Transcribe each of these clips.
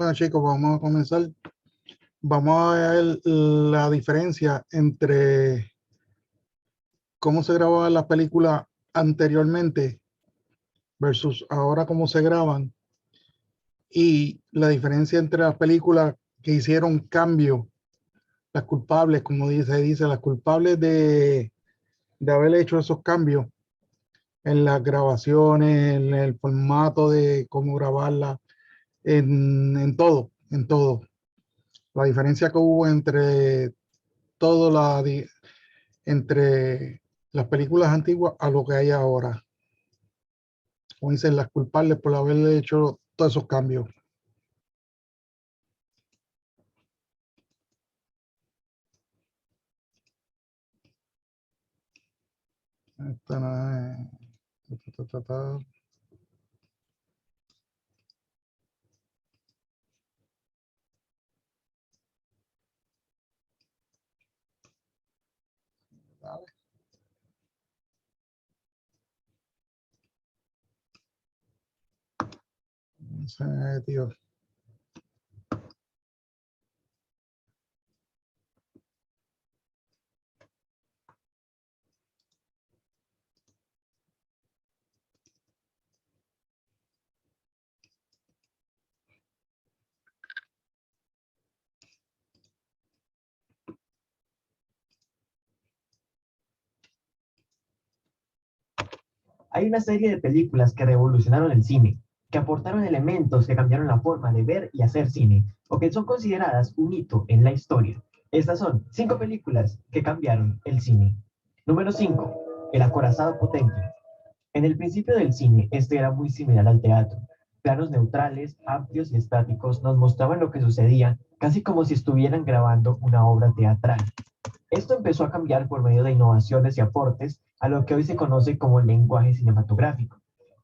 Bueno, chicos, vamos a comenzar. Vamos a ver la diferencia entre cómo se grababan las películas anteriormente versus ahora cómo se graban, y la diferencia entre las películas que hicieron cambio, las culpables, como dice, las culpables de haber hecho esos cambios en las grabaciones, en el formato de cómo grabarla, en todo, en todo. La diferencia que hubo entre todo entre las películas antiguas a lo que hay ahora. Como dicen, las culpables por haberle hecho todos esos cambios. Esta no es- Dale. No sé, tío. Hay una serie de películas que revolucionaron el cine, que aportaron elementos que cambiaron la forma de ver y hacer cine, o que son consideradas un hito en la historia. Estas son 5 películas que cambiaron el cine. Número 5. El acorazado Potemkin. En el principio del cine, este era muy similar al teatro. Planos neutrales, amplios y estáticos nos mostraban lo que sucedía, casi como si estuvieran grabando una obra teatral. Esto empezó a cambiar por medio de innovaciones y aportes a lo que hoy se conoce como lenguaje cinematográfico.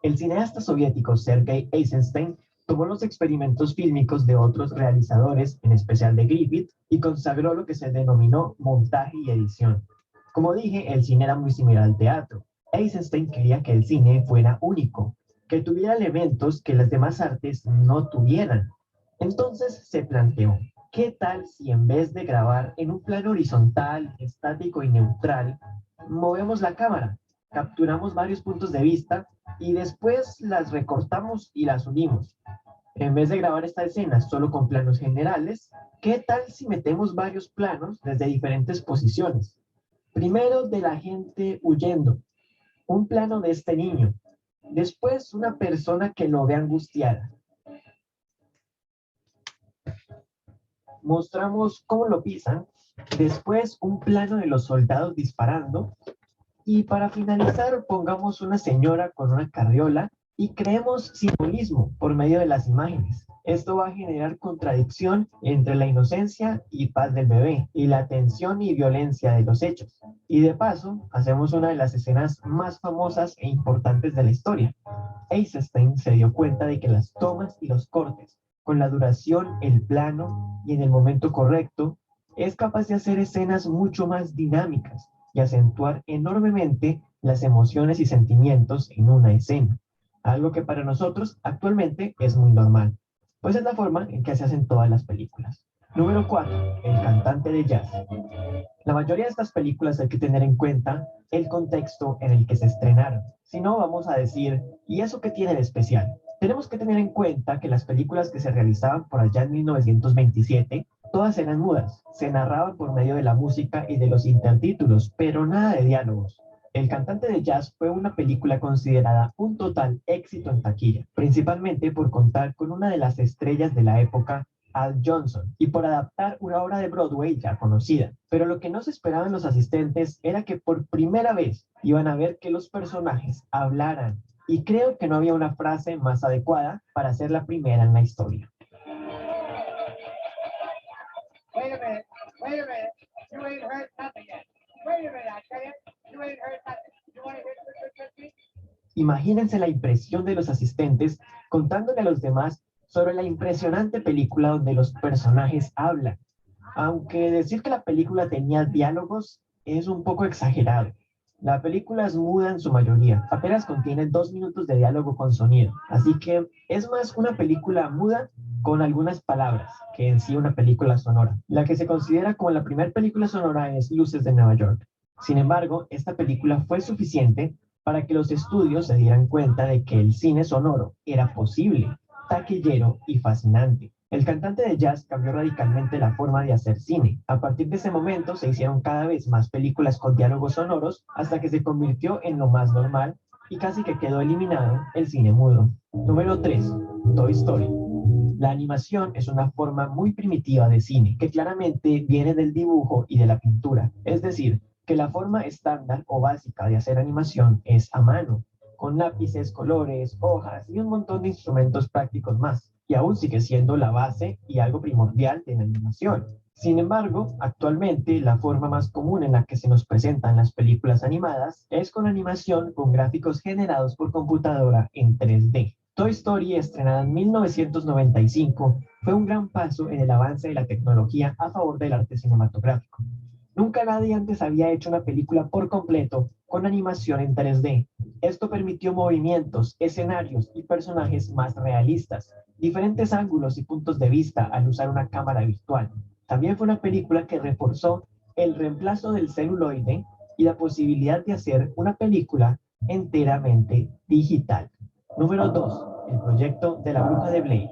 El cineasta soviético Sergei Eisenstein tomó los experimentos fílmicos de otros realizadores, en especial de Griffith, y consagró lo que se denominó montaje y edición. Como dije, el cine era muy similar al teatro. Eisenstein quería que el cine fuera único, que tuviera elementos que las demás artes no tuvieran. Entonces se planteó, ¿qué tal si en vez de grabar en un plano horizontal, estático y neutral, movemos la cámara, capturamos varios puntos de vista y después las recortamos y las unimos? En vez de grabar esta escena solo con planos generales, ¿qué tal si metemos varios planos desde diferentes posiciones? Primero de la gente huyendo, un plano de este niño, después una persona que lo ve angustiada. Mostramos cómo lo pisan, después un plano de los soldados disparando y para finalizar pongamos una señora con una carriola y creemos simbolismo por medio de las imágenes. Esto va a generar contradicción entre la inocencia y paz del bebé y la tensión y violencia de los hechos. Y de paso, hacemos una de las escenas más famosas e importantes de la historia. Eisenstein se dio cuenta de que las tomas y los cortes, con la duración, el plano y en el momento correcto, es capaz de hacer escenas mucho más dinámicas y acentuar enormemente las emociones y sentimientos en una escena, algo que para nosotros actualmente es muy normal, pues es la forma en que se hacen todas las películas. Número 4. El cantante de jazz. La mayoría de estas películas hay que tener en cuenta el contexto en el que se estrenaron. Si no, vamos a decir, ¿y eso qué tiene de especial? Tenemos que tener en cuenta que las películas que se realizaban por allá en 1927, todas eran mudas, se narraban por medio de la música y de los intertítulos, pero nada de diálogos. El cantante de jazz fue una película considerada un total éxito en taquilla, principalmente por contar con una de las estrellas de la época, Al Johnson, y por adaptar una obra de Broadway ya conocida. Pero lo que no se esperaban los asistentes era que por primera vez iban a ver que los personajes hablaran, y creo que no había una frase más adecuada para ser la primera en la historia. Wait a minute, wait a minute, you ain't heard nothing yet. Wait a minute, I tell you, you ain't heard nothing. You want to hear? Imagínense la impresión de los asistentes contándole a los demás sobre la impresionante película donde los personajes hablan. Aunque decir que la película tenía diálogos es un poco exagerado. La película es muda en su mayoría, apenas contiene 2 minutos de diálogo con sonido, así que es más una película muda con algunas palabras que en sí una película sonora. La que se considera como la primera película sonora es Luces de Nueva York. Sin embargo, esta película fue suficiente para que los estudios se dieran cuenta de que el cine sonoro era posible, taquillero y fascinante. El cantante de jazz cambió radicalmente la forma de hacer cine. A partir de ese momento se hicieron cada vez más películas con diálogos sonoros hasta que se convirtió en lo más normal y casi que quedó eliminado el cine mudo. Número 3. Toy Story. La animación es una forma muy primitiva de cine que claramente viene del dibujo y de la pintura. Es decir, que la forma estándar o básica de hacer animación es a mano, con lápices, colores, hojas y un montón de instrumentos prácticos más. Y aún sigue siendo la base y algo primordial de la animación. Sin embargo, actualmente la forma más común en la que se nos presentan las películas animadas es con animación con gráficos generados por computadora en 3D. Toy Story, estrenada en 1995, fue un gran paso en el avance de la tecnología a favor del arte cinematográfico. Nunca nadie antes había hecho una película por completo con animación en 3D. Esto permitió movimientos, escenarios y personajes más realistas, diferentes ángulos y puntos de vista al usar una cámara virtual. También fue una película que reforzó el reemplazo del celuloide y la posibilidad de hacer una película enteramente digital. Número 2. El proyecto de la Bruja de Blair.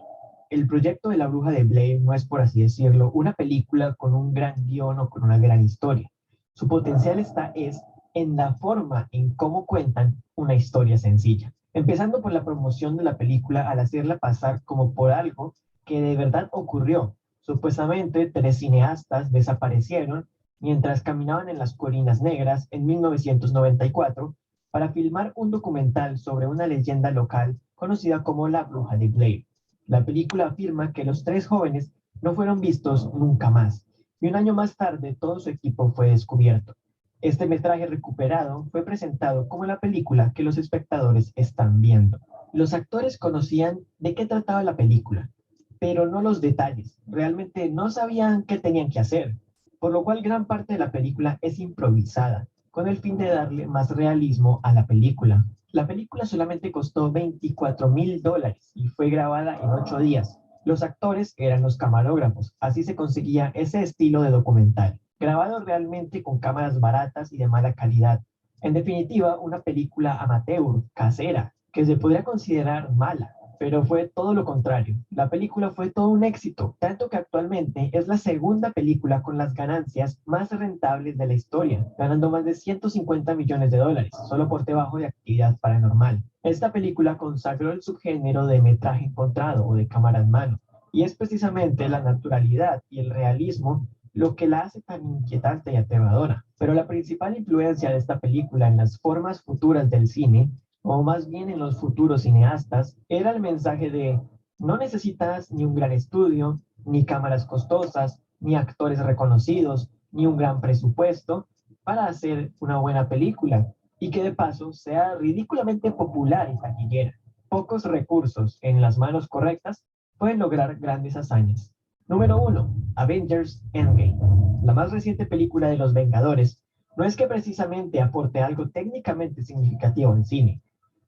El proyecto de la Bruja de Blair no es, por así decirlo, una película con un gran guión o con una gran historia. Su potencial es en la forma en cómo cuentan una historia sencilla. Empezando por la promoción de la película al hacerla pasar como por algo que de verdad ocurrió. Supuestamente, 3 cineastas desaparecieron mientras caminaban en las colinas negras en 1994 para filmar un documental sobre una leyenda local conocida como la Bruja de Blair. La película afirma que los 3 jóvenes no fueron vistos nunca más, y un año más tarde todo su equipo fue descubierto. Este metraje recuperado fue presentado como la película que los espectadores están viendo. Los actores conocían de qué trataba la película, pero no los detalles. Realmente no sabían qué tenían que hacer, por lo cual gran parte de la película es improvisada, con el fin de darle más realismo a la película. La película solamente costó $24,000 y fue grabada en 8 días. Los actores eran los camarógrafos, así se conseguía ese estilo de documental, grabado realmente con cámaras baratas y de mala calidad. En definitiva, una película amateur, casera, que se podría considerar mala, pero fue todo lo contrario. La película fue todo un éxito, tanto que actualmente es la segunda película con las ganancias más rentables de la historia, ganando más de $150 millones, solo por debajo de Actividad Paranormal. Esta película consagró el subgénero de metraje encontrado o de cámara en mano, y es precisamente la naturalidad y el realismo lo que la hace tan inquietante y aterradora. Pero la principal influencia de esta película en las formas futuras del cine, o más bien en los futuros cineastas, era el mensaje de no necesitas ni un gran estudio, ni cámaras costosas, ni actores reconocidos, ni un gran presupuesto para hacer una buena película y que de paso sea ridículamente popular y taquillera. Pocos recursos en las manos correctas pueden lograr grandes hazañas. Número 1. Avengers Endgame. La más reciente película de los Vengadores no es que precisamente aporte algo técnicamente significativo al cine,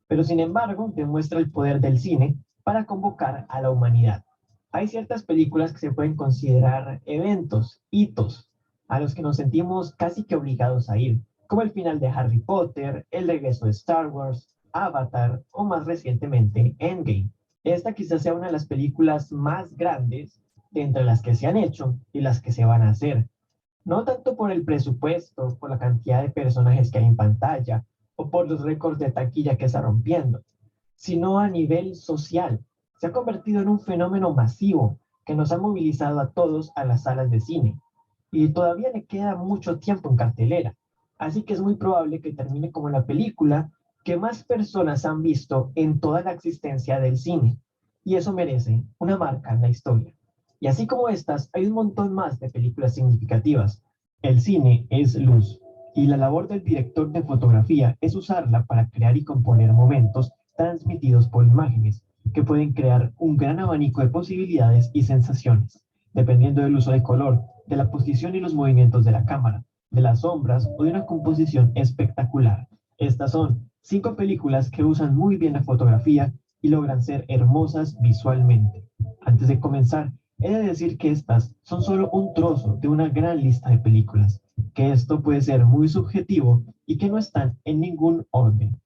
pero sin embargo demuestra el poder del cine para convocar a la humanidad. Hay ciertas películas que se pueden considerar eventos, hitos, a los que nos sentimos casi que obligados a ir, como el final de Harry Potter, el regreso de Star Wars, Avatar o más recientemente Endgame. Esta quizás sea una de las películas más grandes de entre las que se han hecho y las que se van a hacer. No tanto por el presupuesto, por la cantidad de personajes que hay en pantalla o por los récords de taquilla que está rompiendo, sino a nivel social. Se ha convertido en un fenómeno masivo que nos ha movilizado a todos a las salas de cine y todavía le queda mucho tiempo en cartelera. Así que es muy probable que termine como la película que más personas han visto en toda la existencia del cine. Y eso merece una marca en la historia. Y así como estas, hay un montón más de películas significativas. El cine es luz, y la labor del director de fotografía es usarla para crear y componer momentos transmitidos por imágenes, que pueden crear un gran abanico de posibilidades y sensaciones, dependiendo del uso de color, de la posición y los movimientos de la cámara, de las sombras o de una composición espectacular. Estas son 5 películas que usan muy bien la fotografía y logran ser hermosas visualmente. Antes de comenzar, he de decir que estas son solo un trozo de una gran lista de películas, que esto puede ser muy subjetivo y que no están en ningún orden.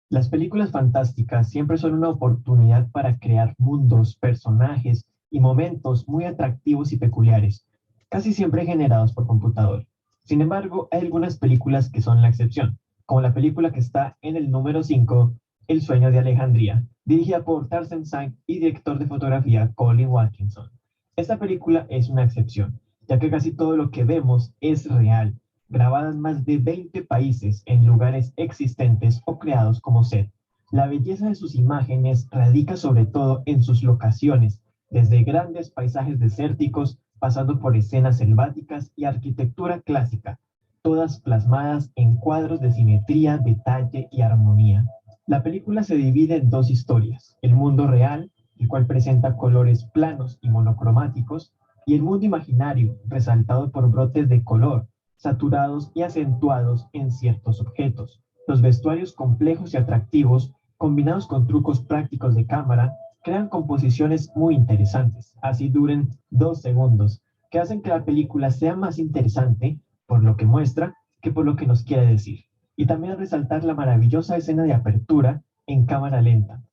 Las películas fantásticas siempre son una oportunidad para crear mundos, personajes y momentos muy atractivos y peculiares, casi siempre generados por computador. Sin embargo, hay algunas películas que son la excepción, como la película que está en el número 5, El sueño de Alejandría, dirigida por Tarzan Singh y director de fotografía Colin Watkinson. Esta película es una excepción, ya que casi todo lo que vemos es real, grabada en más de 20 países en lugares existentes o creados como set. La belleza de sus imágenes radica sobre todo en sus locaciones, desde grandes paisajes desérticos, pasando por escenas selváticas y arquitectura clásica, todas plasmadas en cuadros de simetría, detalle y armonía. La película se divide en dos historias: el mundo real, el cual presenta colores planos y monocromáticos, y el mundo imaginario, resaltado por brotes de color, saturados y acentuados en ciertos objetos. Los vestuarios complejos y atractivos, combinados con trucos prácticos de cámara, crean composiciones muy interesantes, así duren 2 segundos, que hacen que la película sea más interesante por lo que muestra que por lo que nos quiere decir. Y también resaltar la maravillosa escena de apertura en cámara lenta.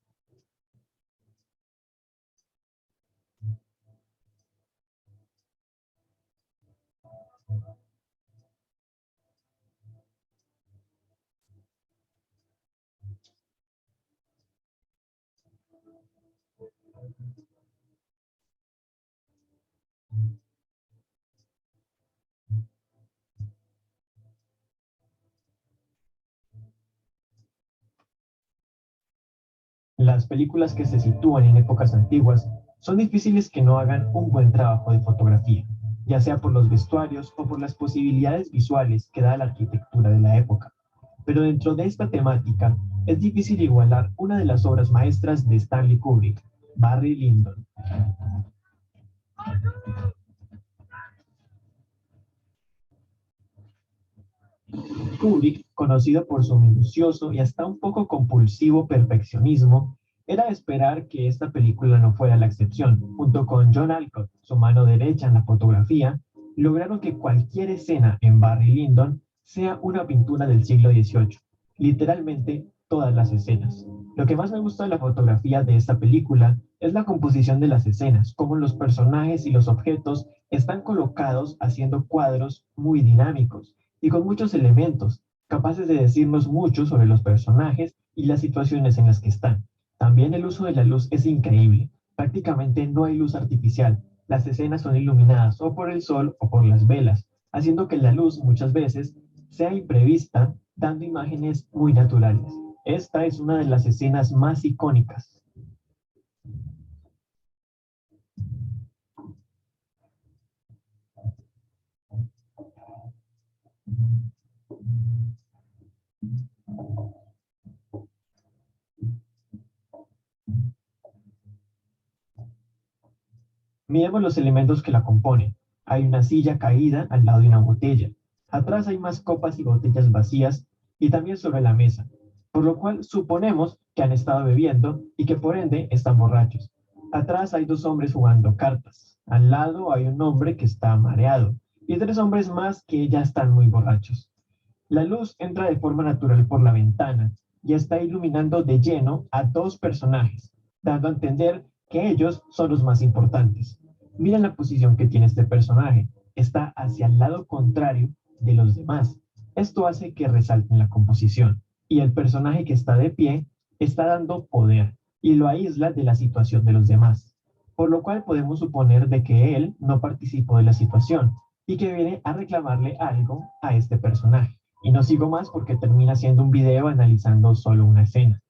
Las películas que se sitúan en épocas antiguas son difíciles que no hagan un buen trabajo de fotografía, ya sea por los vestuarios o por las posibilidades visuales que da la arquitectura de la época. Pero dentro de esta temática es difícil igualar una de las obras maestras de Stanley Kubrick, Barry Lyndon. Kubrick, conocido por su minucioso y hasta un poco compulsivo perfeccionismo, era de esperar que esta película no fuera la excepción. Junto con John Alcott, su mano derecha en la fotografía, lograron que cualquier escena en Barry Lyndon sea una pintura del siglo XVIII, literalmente todas las escenas. Lo que más me gusta de la fotografía de esta película es la composición de las escenas, cómo los personajes y los objetos están colocados haciendo cuadros muy dinámicos y con muchos elementos, capaces de decirnos mucho sobre los personajes y las situaciones en las que están. También el uso de la luz es increíble. Prácticamente no hay luz artificial. Las escenas son iluminadas o por el sol o por las velas, haciendo que la luz muchas veces sea imprevista, dando imágenes muy naturales. Esta es una de las escenas más icónicas. Miremos los elementos que la componen. Hay una silla caída al lado de una botella. Atrás hay más copas y botellas vacías y también sobre la mesa, por lo cual suponemos que han estado bebiendo y que por ende están borrachos. Atrás hay 2 hombres jugando cartas. Al lado hay un hombre que está mareado y 3 hombres más que ya están muy borrachos. La luz entra de forma natural por la ventana y está iluminando de lleno a 2 personajes, dando a entender que ellos son los más importantes. Miren la posición que tiene este personaje. Está hacia el lado contrario de los demás. Esto hace que resalten la composición. Y el personaje que está de pie está dando poder y lo aísla de la situación de los demás. Por lo cual podemos suponer de que él no participó de la situación y que viene a reclamarle algo a este personaje. Y no sigo más porque termina siendo un video analizando solo una escena.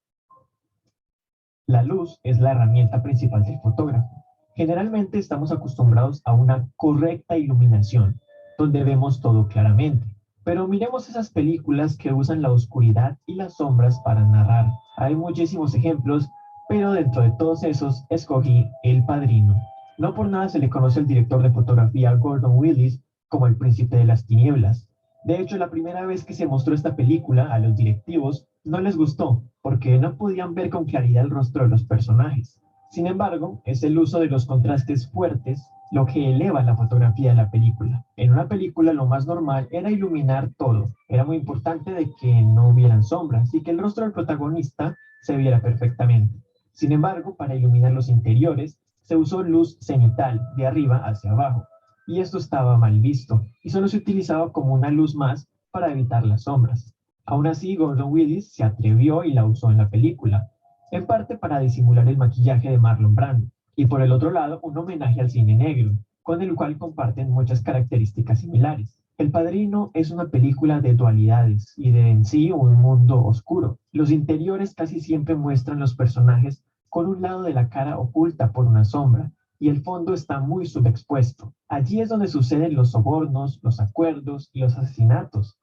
La luz es la herramienta principal del fotógrafo. Generalmente estamos acostumbrados a una correcta iluminación, donde vemos todo claramente. Pero miremos esas películas que usan la oscuridad y las sombras para narrar. Hay muchísimos ejemplos, pero dentro de todos esos escogí El Padrino. No por nada se le conoce al director de fotografía Gordon Willis como el príncipe de las tinieblas. De hecho, la primera vez que se mostró esta película a los directivos no les gustó porque no podían ver con claridad el rostro de los personajes. Sin embargo, es el uso de los contrastes fuertes lo que eleva la fotografía de la película. En una película lo más normal era iluminar todo. Era muy importante de que no hubieran sombras y que el rostro del protagonista se viera perfectamente. Sin embargo, para iluminar los interiores se usó luz cenital, de arriba hacia abajo, y esto estaba mal visto y solo se utilizaba como una luz más para evitar las sombras. Aún así, Gordon Willis se atrevió y la usó en la película, en parte para disimular el maquillaje de Marlon Brando, y por el otro lado un homenaje al cine negro, con el cual comparten muchas características similares. El Padrino es una película de dualidades y de en sí un mundo oscuro. Los interiores casi siempre muestran los personajes con un lado de la cara oculta por una sombra y el fondo está muy subexpuesto. Allí es donde suceden los sobornos, los acuerdos y los asesinatos.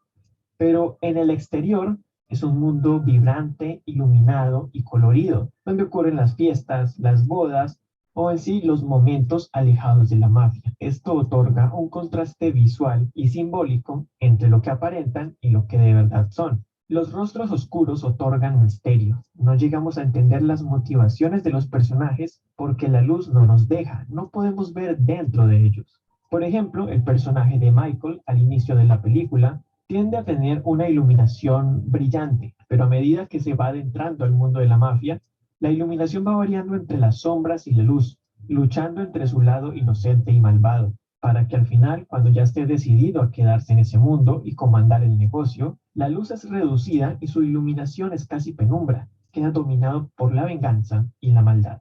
Pero en el exterior es un mundo vibrante, iluminado y colorido, donde ocurren las fiestas, las bodas o en sí los momentos alejados de la mafia. Esto otorga un contraste visual y simbólico entre lo que aparentan y lo que de verdad son. Los rostros oscuros otorgan misterio. No llegamos a entender las motivaciones de los personajes porque la luz no nos deja, no podemos ver dentro de ellos. Por ejemplo, el personaje de Michael al inicio de la película tiende a tener una iluminación brillante, pero a medida que se va adentrando al mundo de la mafia, la iluminación va variando entre las sombras y la luz, luchando entre su lado inocente y malvado, para que al final, cuando ya esté decidido a quedarse en ese mundo y comandar el negocio, la luz es reducida y su iluminación es casi penumbra, queda dominado por la venganza y la maldad.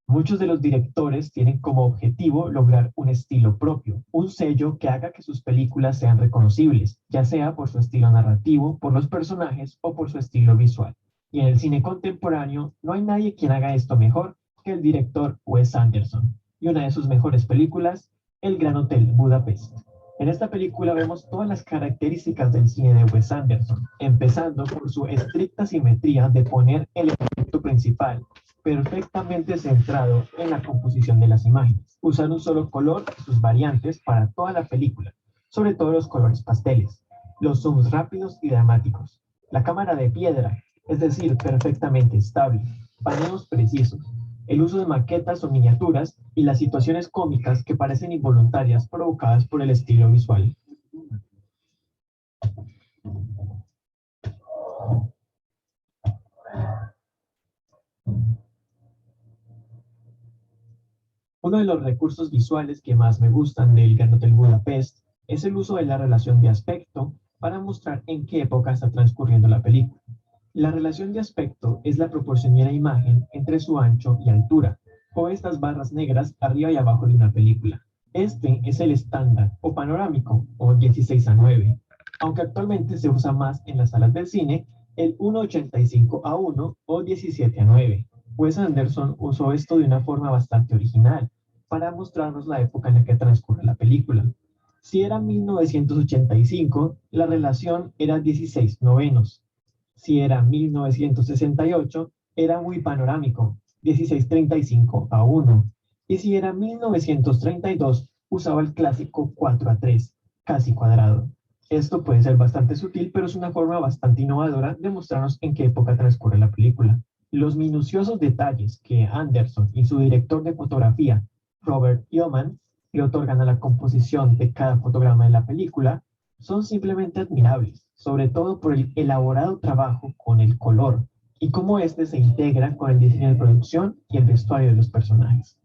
Muchos de los directores tienen como objetivo lograr un estilo propio, un sello que haga que sus películas sean reconocibles, ya sea por su estilo narrativo, por los personajes o por su estilo visual. Y en el cine contemporáneo no hay nadie quien haga esto mejor que el director Wes Anderson. Y una de sus mejores películas, El Gran Hotel Budapest. En esta película vemos todas las características del cine de Wes Anderson, empezando por su estricta simetría de poner el elemento principal perfectamente centrado en la composición de las imágenes, usar un solo color y sus variantes para toda la película, sobre todo los colores pasteles, los zooms rápidos y dramáticos, la cámara de piedra, es decir, perfectamente estable, paneos precisos, el uso de maquetas o miniaturas y las situaciones cómicas que parecen involuntarias provocadas por el estilo visual. Uno de los recursos visuales que más me gustan del Gran Hotel Budapest es el uso de la relación de aspecto para mostrar en qué época está transcurriendo la película. La relación de aspecto es la proporción de la imagen entre su ancho y altura, o estas barras negras arriba y abajo de una película. Este es el estándar o panorámico, o 16:9, aunque actualmente se usa más en las salas del cine el 1:85:1 o 17:9. Wes Anderson usó esto de una forma bastante original para mostrarnos la época en la que transcurre la película. Si era 1985, la relación era 16 novenos. Si era 1968, era muy panorámico, 16:35:1. Y si era 1932, usaba el clásico 4:3, casi cuadrado. Esto puede ser bastante sutil, pero es una forma bastante innovadora de mostrarnos en qué época transcurre la película. Los minuciosos detalles que Anderson y su director de fotografía, Robert Yeoman, le otorgan a la composición de cada fotograma de la película son simplemente admirables, sobre todo por el elaborado trabajo con el color y cómo este se integra con el diseño de producción y el vestuario de los personajes.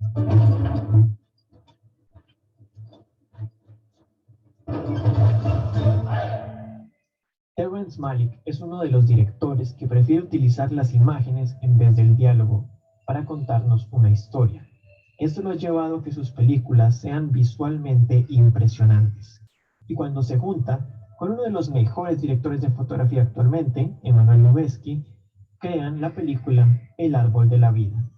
Terrence Malick es uno de los directores que prefiere utilizar las imágenes en vez del diálogo para contarnos una historia. Esto lo ha llevado a que sus películas sean visualmente impresionantes. Y cuando se junta con uno de los mejores directores de fotografía actualmente, Emmanuel Lubezki, crean la película El Árbol de la Vida.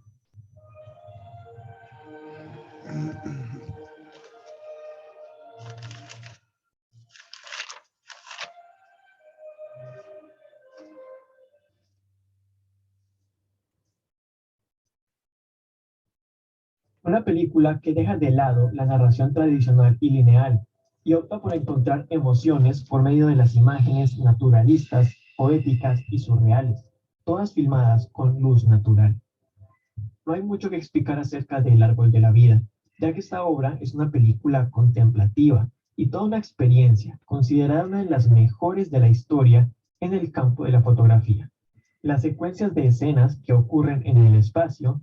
Una película que deja de lado la narración tradicional y lineal y opta por encontrar emociones por medio de las imágenes naturalistas, poéticas y surreales, todas filmadas con luz natural. no hay mucho que explicar acerca del Árbol de la Vida, ya que esta obra es una película contemplativa y toda una experiencia, considerada una de las mejores de la historia en el campo de la fotografía. Las secuencias de escenas que ocurren en el espacio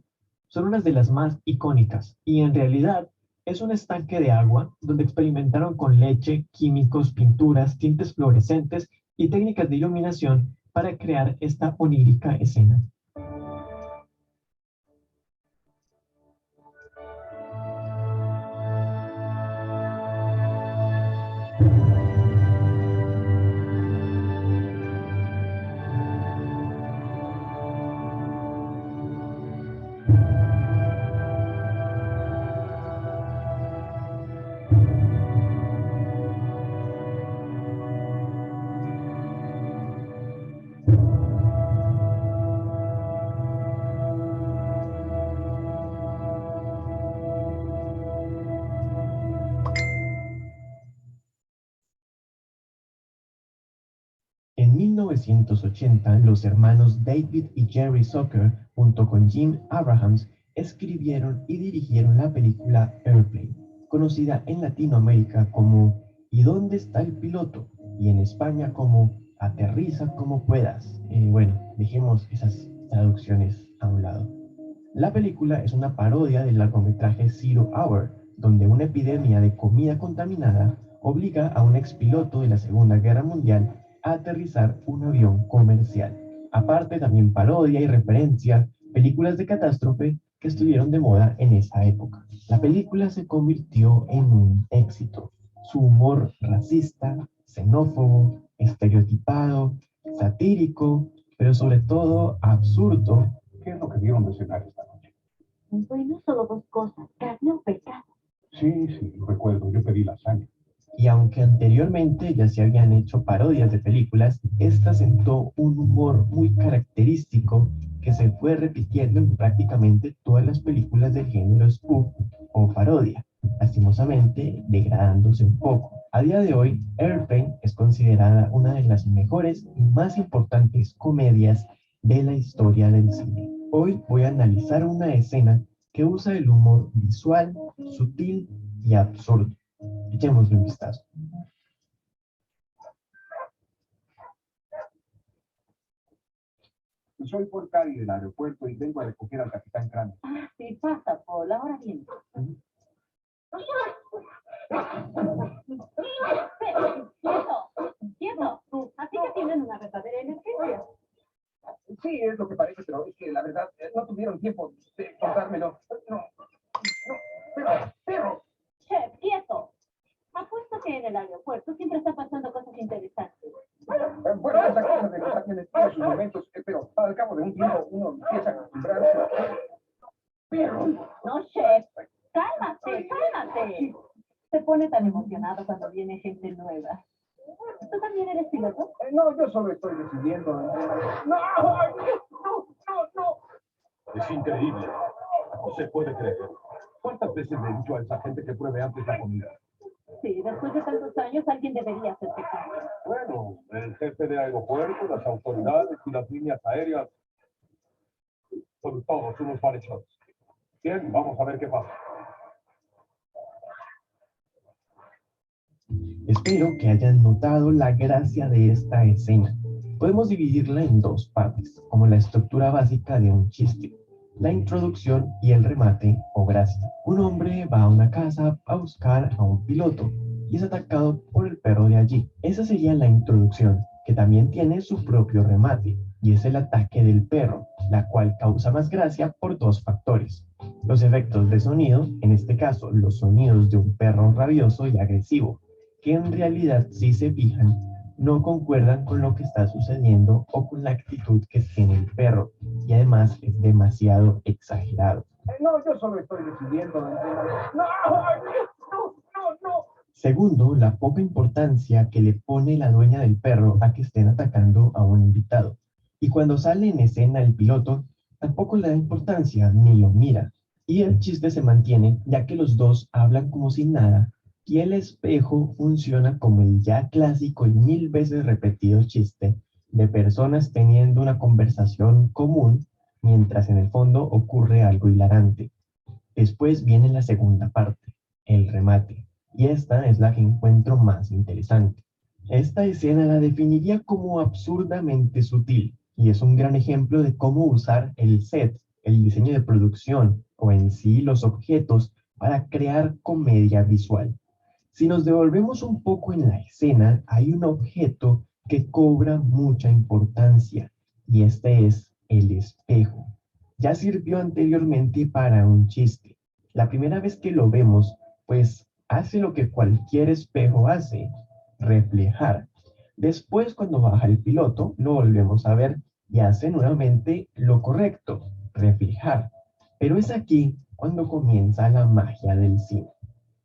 son unas de las más icónicas y en realidad es un estanque de agua donde experimentaron con leche, químicos, pinturas, tintes fluorescentes y técnicas de iluminación para crear esta onírica escena. En 1980, los hermanos David y Jerry Zucker, junto con Jim Abrahams, escribieron y dirigieron la película Airplane, conocida en Latinoamérica como ¿Y dónde está el piloto? Y en España como Aterriza como puedas. Bueno, dejemos esas traducciones a un lado. La película es una parodia del largometraje Zero Hour, donde una epidemia de comida contaminada obliga a un expiloto de la Segunda Guerra Mundial a aterrizar un avión comercial. Aparte, también parodia y referencia películas de catástrofe que estuvieron de moda en esa época. La película se convirtió en un éxito. Su humor racista, xenófobo, estereotipado, satírico, pero sobre todo absurdo. ¿Qué es lo que vieron de cenar esta noche? Bueno, solo dos cosas, carne o pescado. Sí, sí, recuerdo, yo pedí lasaña. Y aunque anteriormente ya se habían hecho parodias de películas, esta sentó un humor muy característico que se fue repitiendo en prácticamente todas las películas del género spoof o parodia, lastimosamente degradándose un poco. A día de hoy, Airplane es considerada una de las mejores y más importantes comedias de la historia del cine. Hoy voy a analizar una escena que usa el humor visual, sutil y absurdo. Echémosle un vistazo. Soy Paul Cary del aeropuerto y vengo a recoger al capitán Kramer. Ah, sí, pasa, Paul, ahora bien. Quieto, quieto. Así que tienen una verdadera emergencia. Sí, es lo que parece, pero es que la verdad no tuvieron tiempo de contármelo. No, pero. Chef, quieto. Apuesto que en el aeropuerto siempre están pasando cosas interesantes. Bueno, esa cosa de los aviones tiene sus momentos, pero al cabo de un tiempo uno empieza a acostumbrarse. Pero. No, chef. Cálmate, cálmate. Se pone tan emocionado cuando viene gente nueva. ¿Tú también eres piloto? No, yo solo estoy decidiendo. No. Es increíble. No se puede creer. ¿Cuántas veces le he dicho a esa gente que pruebe antes la comida? Sí, después de tantos años alguien debería hacerse cargo. Bueno, el jefe de aeropuerto, las autoridades y las líneas aéreas son todos unos malhechores. Bien, vamos a ver qué pasa. Espero que hayan notado la gracia de esta escena. Podemos dividirla en dos partes, como la estructura básica de un chiste, la introducción y el remate o gracia. Un hombre va a una casa a buscar a un piloto y es atacado por el perro de allí. Esa sería la introducción, que también tiene su propio remate, y es el ataque del perro, la cual causa más gracia por dos factores. Los efectos de sonido, en este caso los sonidos de un perro rabioso y agresivo, que en realidad, si se fijan, no concuerdan con lo que está sucediendo o con la actitud que tiene el perro, y además es demasiado exagerado. No, yo solo estoy decidiendo. No. Segundo, la poca importancia que le pone la dueña del perro a que estén atacando a un invitado. Y cuando sale en escena el piloto, tampoco le da importancia ni lo mira. Y el chiste se mantiene ya que los dos hablan como si nada y el espejo funciona como el ya clásico y 1000 veces repetido chiste de personas teniendo una conversación común mientras en el fondo ocurre algo hilarante. Después viene la segunda parte, el remate, y esta es la que encuentro más interesante. Esta escena la definiría como absurdamente sutil, y es un gran ejemplo de cómo usar el set, el diseño de producción, o en sí los objetos, para crear comedia visual. Si nos devolvemos un poco en la escena, hay un objeto que cobra mucha importancia, y este es el espejo. Ya sirvió anteriormente para un chiste. La primera vez que lo vemos, pues hace lo que cualquier espejo hace, reflejar. Después, cuando baja el piloto, lo volvemos a ver y hace nuevamente lo correcto, reflejar. Pero es aquí cuando comienza la magia del cine.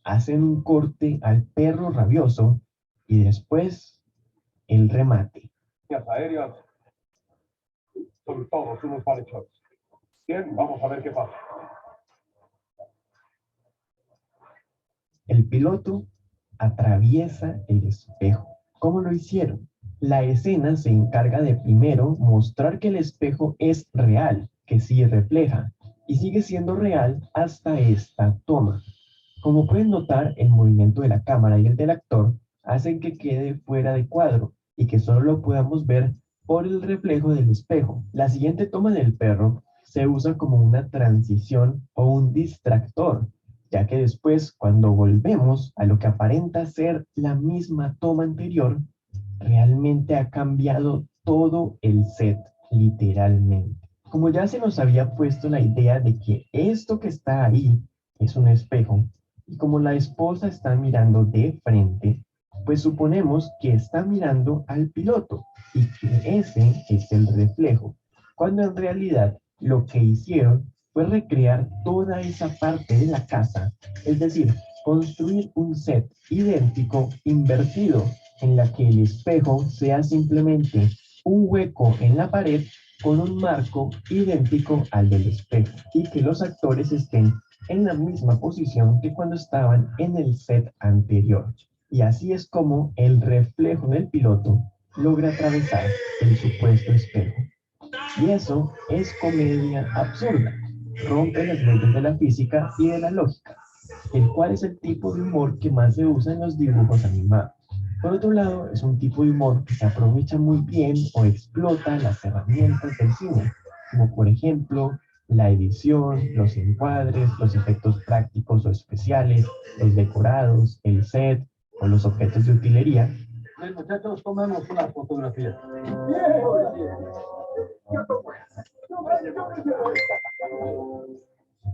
Hacen un corte al perro rabioso y después el remate. Líneas aéreas son todos unos malhechores. Bien, vamos a ver qué pasa. El piloto atraviesa el espejo. ¿Cómo lo hicieron? La escena se encarga de primero mostrar que el espejo es real, que sí refleja, y sigue siendo real hasta esta toma. Como pueden notar, el movimiento de la cámara y el del actor hacen que quede fuera de cuadro y que solo lo podamos ver por el reflejo del espejo. La siguiente toma del perro se usa como una transición o un distractor, ya que después, cuando volvemos a lo que aparenta ser la misma toma anterior, realmente ha cambiado todo el set, literalmente. Como ya se nos había puesto la idea de que esto que está ahí es un espejo, y como la esposa está mirando de frente, pues suponemos que está mirando al piloto y que ese es el reflejo, cuando en realidad lo que hicieron fue recrear toda esa parte de la casa, es decir, construir un set idéntico invertido en la que el espejo sea simplemente un hueco en la pared con un marco idéntico al del espejo y que los actores estén en la misma posición que cuando estaban en el set anterior. Y así es como el reflejo del piloto logra atravesar el supuesto espejo. Y eso es comedia absurda. Rompe las leyes de la física y de la lógica, el cual es el tipo de humor que más se usa en los dibujos animados. Por otro lado, es un tipo de humor que se aprovecha muy bien o explota las herramientas del cine, como por ejemplo la edición, los encuadres, los efectos prácticos o especiales, los decorados, el set o los objetos de utilería. Bien, muchachos, tomemos una fotografía.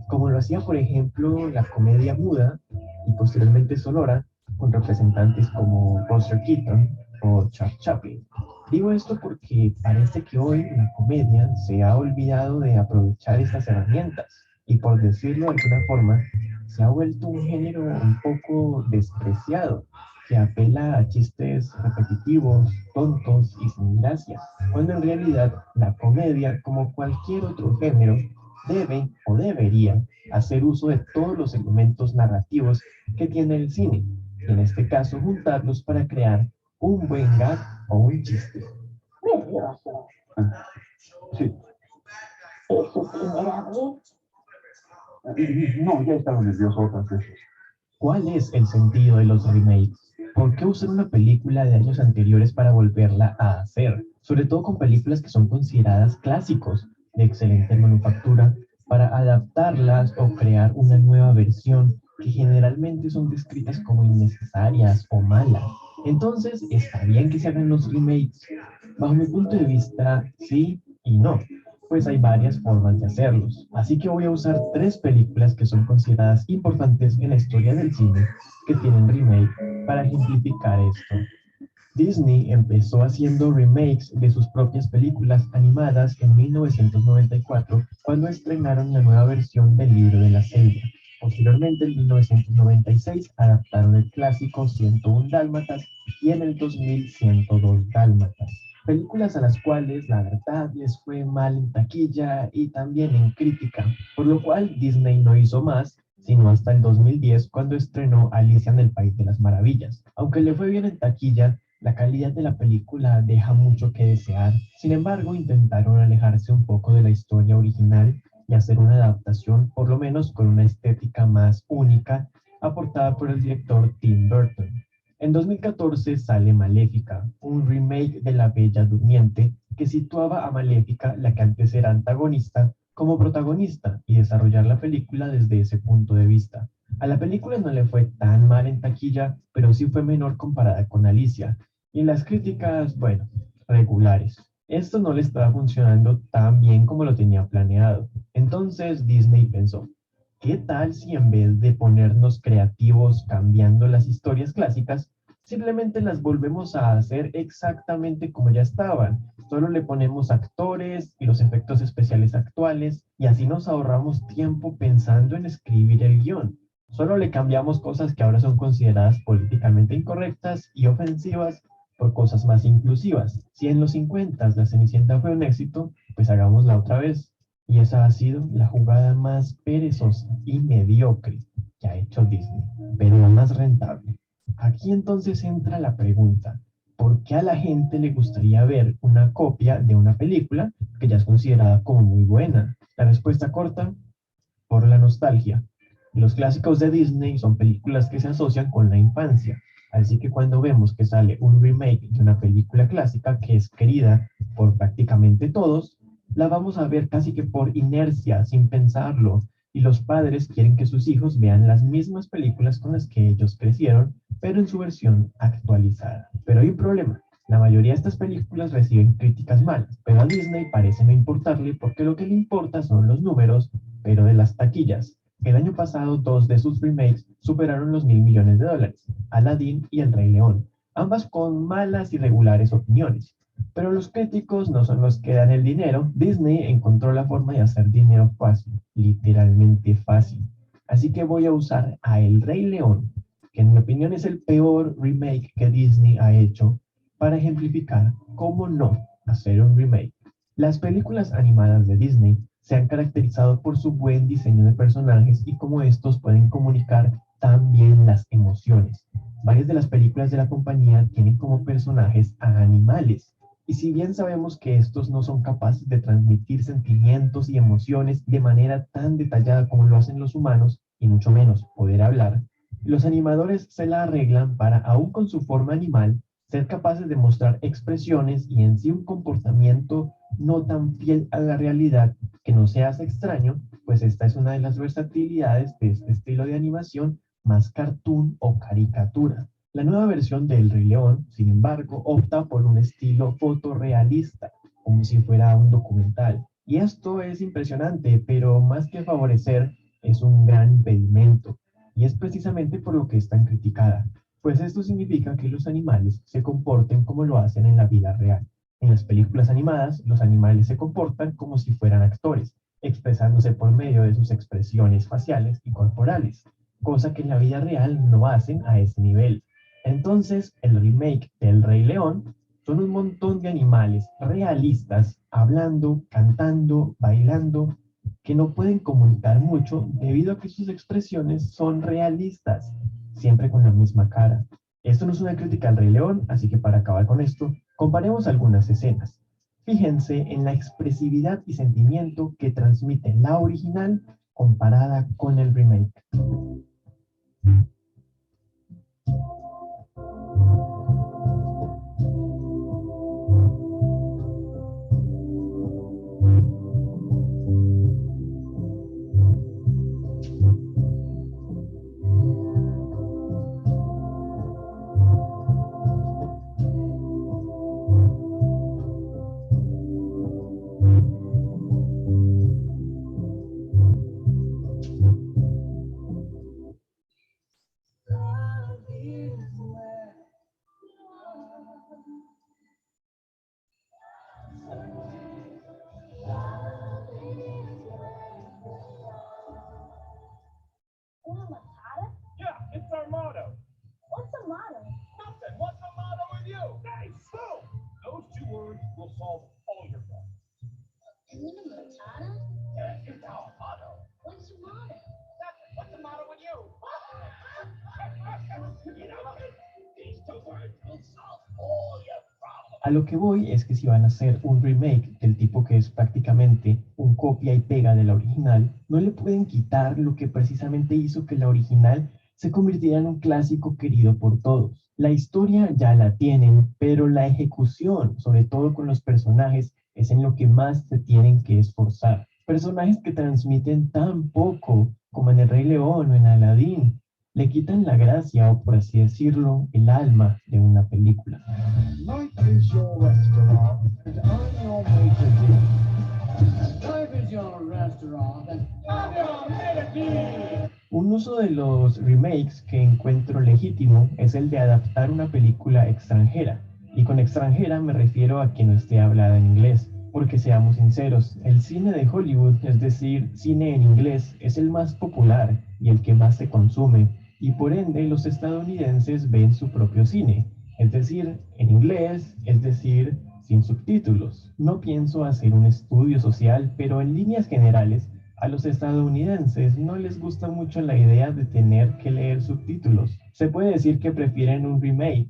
Como lo hacía por ejemplo la comedia muda y posteriormente sonora, con representantes como Buster Keaton o Charles Chaplin. Digo esto porque parece que hoy la comedia se ha olvidado de aprovechar estas herramientas y, por decirlo de alguna forma, se ha vuelto un género un poco despreciado que apela a chistes repetitivos, tontos y sin gracia, cuando en realidad la comedia, como cualquier otro género, debe o debería hacer uso de todos los elementos narrativos que tiene el cine, y en este caso juntarlos para crear un buen gag o un chiste. Nervioso. Sí. ¿Es su primera vez? No, ya he estado nervioso otras veces. ¿Cuál es el sentido de los remakes? ¿Por qué usar una película de años anteriores para volverla a hacer? Sobre todo con películas que son consideradas clásicos de excelente manufactura, para adaptarlas o crear una nueva versión que generalmente son descritas como innecesarias o malas. Entonces, ¿está bien que se hagan los remakes? Bajo mi punto de vista, sí y no, pues hay varias formas de hacerlos. Así que voy a usar tres películas que son consideradas importantes en la historia del cine que tienen remake para ejemplificar esto. Disney empezó haciendo remakes de sus propias películas animadas en 1994, cuando estrenaron la nueva versión del Libro de la Selva. Posteriormente, en 1996, adaptaron el clásico 101 Dálmatas y en el 2000 102 Dálmatas. Películas a las cuales la verdad les fue mal en taquilla y también en crítica, por lo cual Disney no hizo más sino hasta el 2010 cuando estrenó Alicia en el País de las Maravillas. Aunque le fue bien en taquilla, La calidad de la película deja mucho que desear. Sin embargo, intentaron alejarse un poco de la historia original y hacer una adaptación, por lo menos con una estética más única, aportada por el director Tim Burton. En 2014 sale Maléfica, un remake de La Bella Durmiente que situaba a Maléfica, la que antes era antagonista, como protagonista y desarrollar la película desde ese punto de vista. A la película no le fue tan mal en taquilla, pero sí fue menor comparada con Alicia. Y las críticas, bueno, regulares. Esto no le estaba funcionando tan bien como lo tenía planeado. Entonces Disney pensó, ¿qué tal si en vez de ponernos creativos cambiando las historias clásicas, simplemente las volvemos a hacer exactamente como ya estaban? Solo le ponemos actores y los efectos especiales actuales y así nos ahorramos tiempo pensando en escribir el guión. Solo le cambiamos cosas que ahora son consideradas políticamente incorrectas y ofensivas por cosas más inclusivas. Si en los 50 la Cenicienta fue un éxito, pues hagámosla otra vez. Y esa ha sido la jugada más perezosa y mediocre que ha hecho Disney, pero la más rentable. Aquí entonces entra la pregunta, ¿por qué a la gente le gustaría ver una copia de una película que ya es considerada como muy buena? La respuesta corta, por la nostalgia. Los clásicos de Disney son películas que se asocian con la infancia, así que cuando vemos que sale un remake de una película clásica que es querida por prácticamente todos, la vamos a ver casi que por inercia, sin pensarlo, y los padres quieren que sus hijos vean las mismas películas con las que ellos crecieron, pero en su versión actualizada. Pero hay un problema. La mayoría de estas películas reciben críticas malas, pero a Disney parece no importarle porque lo que le importa son los números, pero de las taquillas. El año pasado, dos de sus remakes superaron los $1.000 millones, Aladdin y El Rey León, ambas con malas y regulares opiniones. Pero los críticos no son los que dan el dinero. Disney encontró la forma de hacer dinero fácil, literalmente fácil. Así que voy a usar a El Rey León, que en mi opinión es el peor remake que Disney ha hecho, para ejemplificar cómo no hacer un remake. Las películas animadas de Disney se han caracterizado por su buen diseño de personajes y cómo estos pueden comunicar tan bien las emociones. Varias de las películas de la compañía tienen como personajes a animales. Y si bien sabemos que estos no son capaces de transmitir sentimientos y emociones de manera tan detallada como lo hacen los humanos, y mucho menos poder hablar, los animadores se la arreglan para, aún con su forma animal, ser capaces de mostrar expresiones y en sí un comportamiento no tan fiel a la realidad que no se hace extraño, pues esta es una de las versatilidades de este estilo de animación más cartoon o caricatura. La nueva versión de El Rey León, sin embargo, opta por un estilo fotorrealista, como si fuera un documental. Y esto es impresionante, pero más que favorecer, es un gran impedimento. Y es precisamente por lo que es tan criticada, pues esto significa que los animales se comporten como lo hacen en la vida real. En las películas animadas, los animales se comportan como si fueran actores, expresándose por medio de sus expresiones faciales y corporales, cosa que en la vida real no hacen a ese nivel. Entonces, el remake del Rey León son un montón de animales realistas hablando, cantando, bailando, que no pueden comunicar mucho debido a que sus expresiones son realistas, siempre con la misma cara. Esto no es una crítica al Rey León, así que para acabar con esto, comparemos algunas escenas. Fíjense en la expresividad y sentimiento que transmite la original comparada con el remake. A lo que voy es que si van a hacer un remake del tipo que es prácticamente un copia y pega de la original, no le pueden quitar lo que precisamente hizo que la original se convirtiera en un clásico querido por todos. La historia ya la tienen, pero la ejecución, sobre todo con los personajes, es en lo que más se tienen que esforzar. Personajes que transmiten tan poco como en El Rey León o en Aladdin, le quitan la gracia o, por así decirlo, el alma de una película. Life is your restaurant, and I'm your maitre d'. Life is your restaurant, and I'm your maitre d'. Un uso de los remakes que encuentro legítimo es el de adaptar una película extranjera. Y con extranjera me refiero a que no esté hablada en inglés. Porque seamos sinceros, el cine de Hollywood, es decir, cine en inglés, es el más popular y el que más se consume. Y por ende los estadounidenses ven su propio cine, es decir, en inglés, es decir, sin subtítulos. No pienso hacer un estudio social, pero en líneas generales, a los estadounidenses no les gusta mucho la idea de tener que leer subtítulos. Se puede decir que prefieren un remake.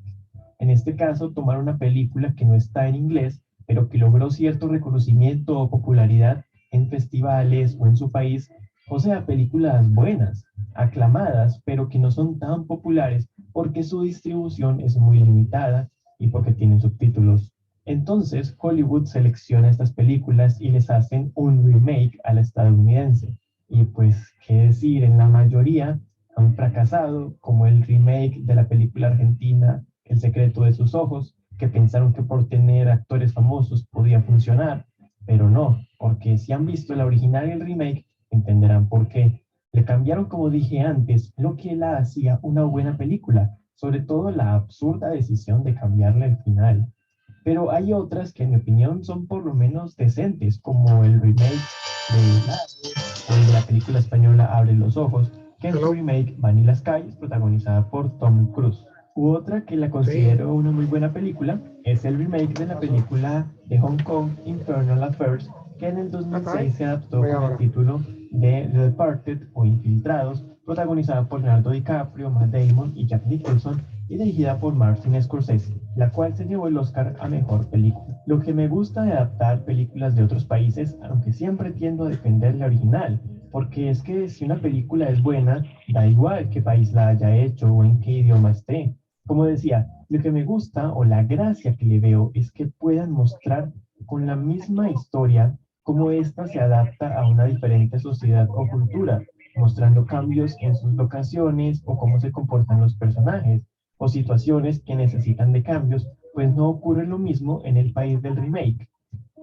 En este caso, tomar una película que no está en inglés, pero que logró cierto reconocimiento o popularidad en festivales o en su país, o sea, películas buenas, aclamadas, pero que no son tan populares porque su distribución es muy limitada y porque tienen subtítulos. Entonces, Hollywood selecciona estas películas y les hacen un remake a la estadounidense. Y pues, qué decir, en la mayoría han fracasado, como el remake de la película argentina El secreto de sus ojos, que pensaron que por tener actores famosos podía funcionar, pero no, porque si han visto la original y el remake, entenderán por qué. Le cambiaron, como dije antes, lo que la hacía una buena película, sobre todo la absurda decisión de cambiarle el final. Pero hay otras que en mi opinión son por lo menos decentes, como el remake de Lado o el de la película española Abre los ojos, que en su remake van y las calles, protagonizada por Tom Cruise. U otra que la considero una muy buena película es el remake de la película de Hong Kong Infernal Affairs, que en el 2006 se adaptó con el título de The Departed o Infiltrados, protagonizada por Leonardo DiCaprio, Matt Damon y Jack Nicholson, y dirigida por Martin Scorsese, la cual se llevó el Oscar a Mejor Película. Lo que me gusta de adaptar películas de otros países, aunque siempre tiendo a defender la original, porque es que si una película es buena, da igual qué país la haya hecho o en qué idioma esté. Como decía, lo que me gusta o la gracia que le veo es que puedan mostrar con la misma historia cómo ésta se adapta a una diferente sociedad o cultura, mostrando cambios en sus locaciones o cómo se comportan los personajes, o situaciones que necesitan de cambios, pues no ocurre lo mismo en el país del remake.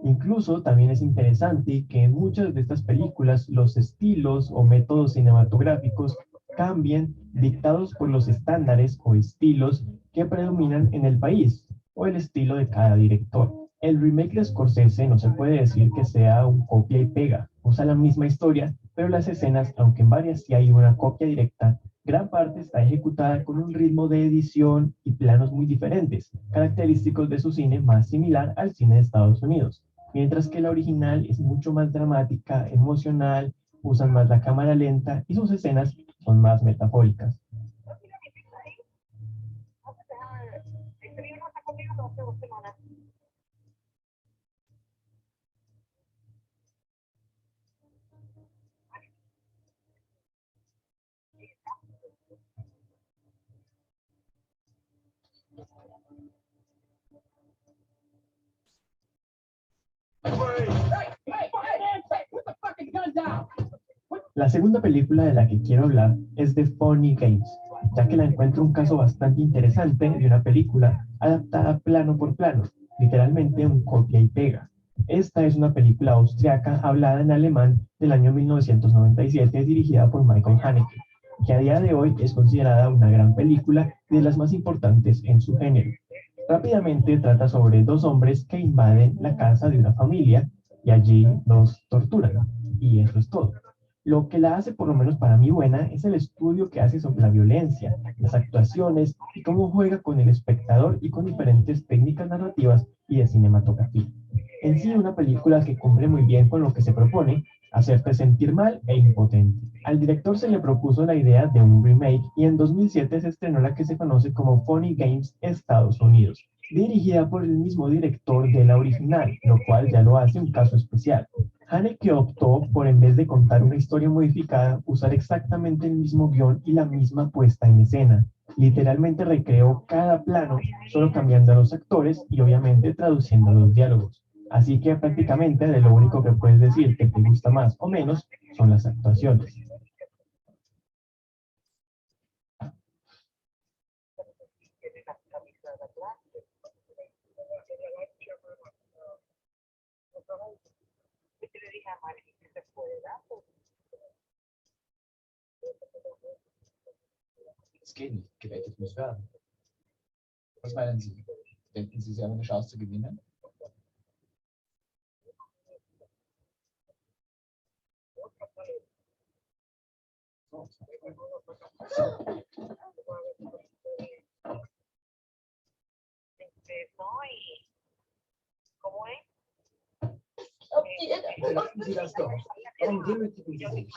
Incluso también es interesante que en muchas de estas películas los estilos o métodos cinematográficos cambien dictados por los estándares o estilos que predominan en el país o el estilo de cada director. El remake de Scorsese no se puede decir que sea un copia y pega, usa la misma historia, pero las escenas, aunque en varias sí hay una copia directa, gran parte está ejecutada con un ritmo de edición y planos muy diferentes, característicos de su cine más similar al cine de Estados Unidos, mientras que la original es mucho más dramática, emocional, usan más la cámara lenta y sus escenas son más metafóricas. La segunda película de la que quiero hablar es de Funny Games, ya que la encuentro un caso bastante interesante de una película adaptada plano por plano, literalmente un copia y pega. Esta es una película austriaca hablada en alemán del año 1997 dirigida por Michael Haneke, que a día de hoy es considerada una gran película y de las más importantes en su género. Rápidamente trata sobre dos hombres que invaden la casa de una familia y allí los torturan. Y eso es todo. Lo que la hace, por lo menos para mí, buena es el estudio que hace sobre la violencia, las actuaciones y cómo juega con el espectador y con diferentes técnicas narrativas y de cinematografía. En sí, una película que cumple muy bien con lo que se propone, hacerte sentir mal e impotente. Al director se le propuso la idea de un remake y en 2007 se estrenó la que se conoce como Funny Games Estados Unidos, dirigida por el mismo director de la original, lo cual ya lo hace un caso especial. Haneke optó por, en vez de contar una historia modificada, usar exactamente el mismo guión y la misma puesta en escena. Literalmente recreó cada plano, solo cambiando a los actores y obviamente traduciendo los diálogos. Así que prácticamente de lo único que puedes decir que te gusta más o menos son las actuaciones. Es geht nicht. Gewettet muss werden. Was meinen Sie? Denken Sie, Sie haben eine Chance zu gewinnen? Lassen Sie das doch. Warum demütigen Sie sich?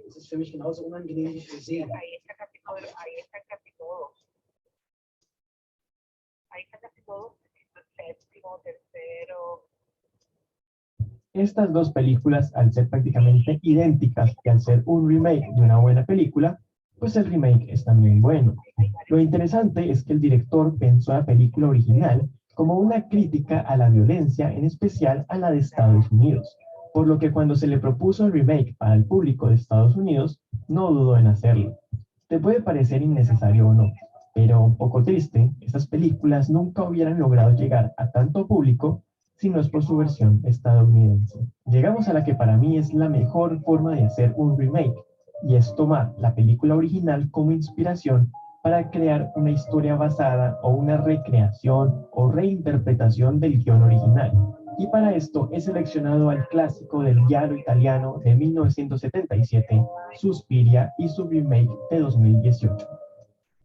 Das ist für mich genauso unangenehm wie für Sie. Estas dos películas, al ser prácticamente idénticas y al ser un remake de una buena película, pues el remake es también bueno. Lo interesante es que el director pensó la película original como una crítica a la violencia, en especial a la de Estados Unidos, por lo que cuando se le propuso el remake para el público de Estados Unidos, no dudó en hacerlo. Te puede parecer innecesario o no, pero un poco triste, estas películas nunca hubieran logrado llegar a tanto público si no es por su versión estadounidense. Llegamos a la que para mí es la mejor forma de hacer un remake, y es tomar la película original como inspiración para crear una historia basada o una recreación o reinterpretación del guión original. Y para esto he seleccionado al clásico del giallo italiano de 1977, Suspiria, y su remake de 2018.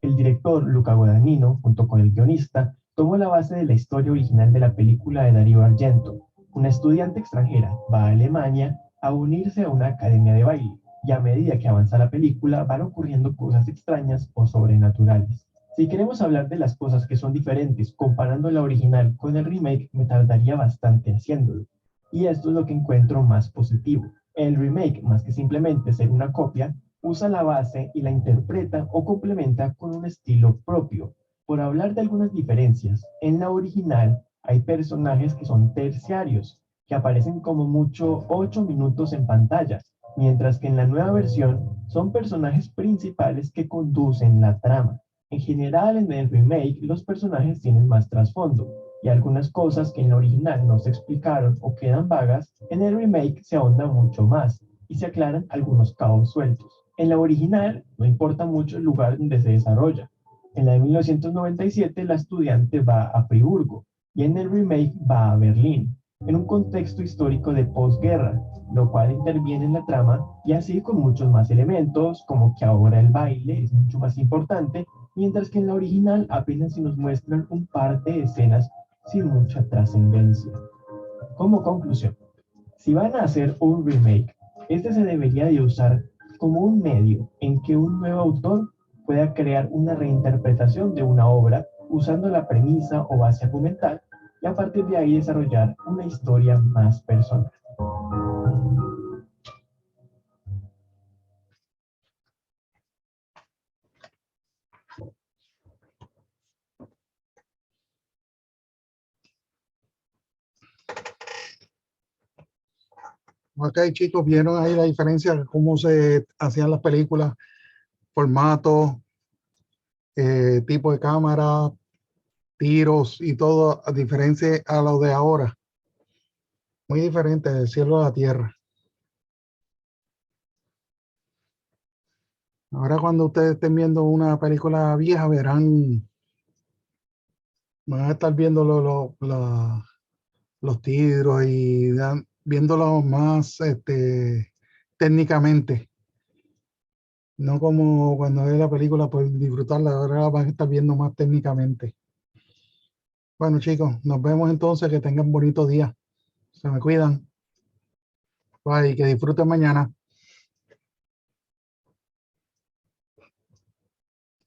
El director Luca Guadagnino, junto con el guionista, tomó la base de la historia original de la película de Dario Argento. Una estudiante extranjera va a Alemania a unirse a una academia de baile, y a medida que avanza la película van ocurriendo cosas extrañas o sobrenaturales. Si queremos hablar de las cosas que son diferentes comparando la original con el remake, me tardaría bastante haciéndolo. Y esto es lo que encuentro más positivo. El remake, más que simplemente ser una copia, usa la base y la interpreta o complementa con un estilo propio. Por hablar de algunas diferencias, en la original hay personajes que son terciarios, que aparecen como mucho 8 minutos en pantalla, mientras que en la nueva versión son personajes principales que conducen la trama. En general, en el remake, los personajes tienen más trasfondo, y algunas cosas que en la original no se explicaron o quedan vagas, en el remake se ahonda mucho más y se aclaran algunos cabos sueltos. En la original no importa mucho el lugar donde se desarrolla. En la de 1997 la estudiante va a Friburgo y en el remake va a Berlín, en un contexto histórico de posguerra, lo cual interviene en la trama y así con muchos más elementos, como que ahora el baile es mucho más importante, mientras que en la original apenas se nos muestran un par de escenas sin mucha trascendencia. Como conclusión, si van a hacer un remake, este se debería de usar como un medio en que un nuevo autor pueda crear una reinterpretación de una obra usando la premisa o base argumental y a partir de ahí desarrollar una historia más personal. Ok, chicos, vieron ahí la diferencia de cómo se hacían las películas, formato, tipo de cámara, tiros y todo, a diferencia a lo de ahora. Muy diferente del cielo a la tierra. Ahora cuando ustedes estén viendo una película vieja, verán, van a estar viendo los tiros y viéndolo más técnicamente. No como cuando ves la película por disfrutarla, ahora la van a estar viendo más técnicamente. Bueno, chicos, nos vemos entonces, que tengan bonito día. Se me cuidan. Bye, que disfruten mañana.